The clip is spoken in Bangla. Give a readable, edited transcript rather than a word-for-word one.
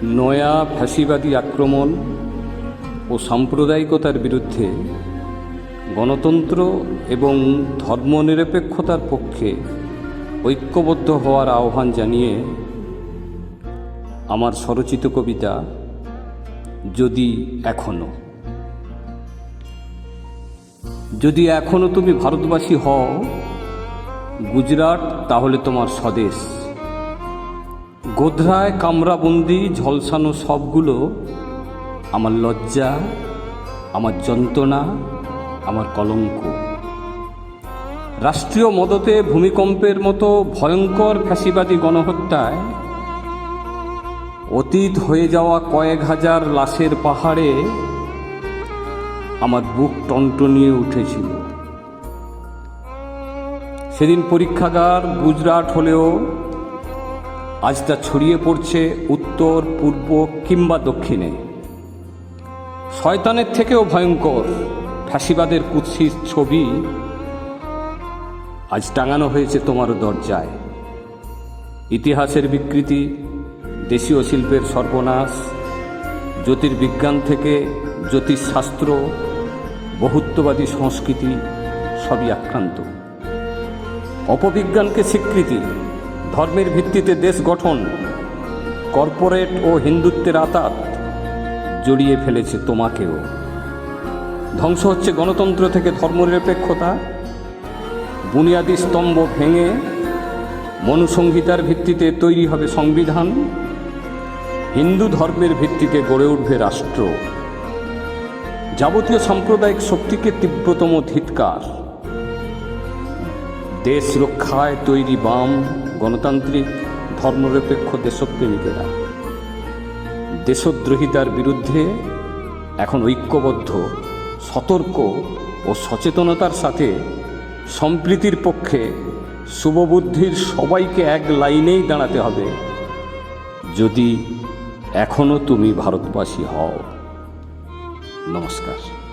নয়া ফ্যাসিবাদী আক্রমণ ও সাম্প্রদায়িকতার বিরুদ্ধে গণতন্ত্র এবং ধর্মনিরপেক্ষতার পক্ষে ঐক্যবদ্ধ হওয়ার আহ্বান জানিয়ে আমার স্বরচিত কবিতা যদি এখনো তুমি ভারতবাসী হও, গুজরাট তাহলে তোমার স্বদেশ। গোধরায় কামরাবন্দি ঝলসানো সবগুলো আমার লজ্জা, আমার যন্ত্রণা, আমার কলঙ্ক। রাষ্ট্রীয় মদতে ভূমিকম্পের মতো ভয়ঙ্কর ফ্যাসিবাদী গণহত্যায় অতীত হয়ে যাওয়া কয়েক হাজার লাশের পাহাড়ে আমার বুক টনটনিয়ে উঠেছিল। সেদিন পরীক্ষাগার গুজরাট হলেও আজ তা ছড়িয়ে পড়ছে উত্তর, পূর্ব কিংবা দক্ষিণে। শয়তানের থেকেও ভয়ঙ্কর ফ্যাসিবাদের কুৎসিত ছবি আজ টাঙানো হয়েছে তোমার দরজায়। ইতিহাসের বিকৃতি, দেশীয় শিল্পের সর্বনাশ, জ্যোতির্বিজ্ঞান থেকে জ্যোতিষশাস্ত্র, বহুত্ববাদী সংস্কৃতি সবই আক্রান্ত। অপবিজ্ঞানকে স্বীকৃতি, ধর্মের ভিত্তিতে দেশ গঠন, কর্পোরেট ও হিন্দুত্বের আঁতাত জড়িয়ে ফেলেছে তোমাকেও। ধ্বংস হচ্ছে গণতন্ত্র থেকে ধর্মনিরপেক্ষতা। বুনিয়াদী স্তম্ভ ভেঙে মনুসংহিতার ভিত্তিতে তৈরি হবে সংবিধান। হিন্দু ধর্মের ভিত্তিতে গড়ে উঠবে রাষ্ট্র। যাবতীয় সাম্প্রদায়িক শক্তিকে তীব্রতম ধিক্কার। দেশ রক্ষায় তৈরি বাম, গণতান্ত্রিক, ধর্মনিরপেক্ষ দেশপ্রেমিকেরা দেশদ্রোহিতার বিরুদ্ধে এখন ঐক্যবদ্ধ, সতর্ক ও সচেতনতার সাথে সম্প্রীতির পক্ষে শুভবুদ্ধির সবাইকে এক লাইনেই দাঁড়াতে হবে। যদি এখনো তুমি ভারতবাসী হও। নমস্কার।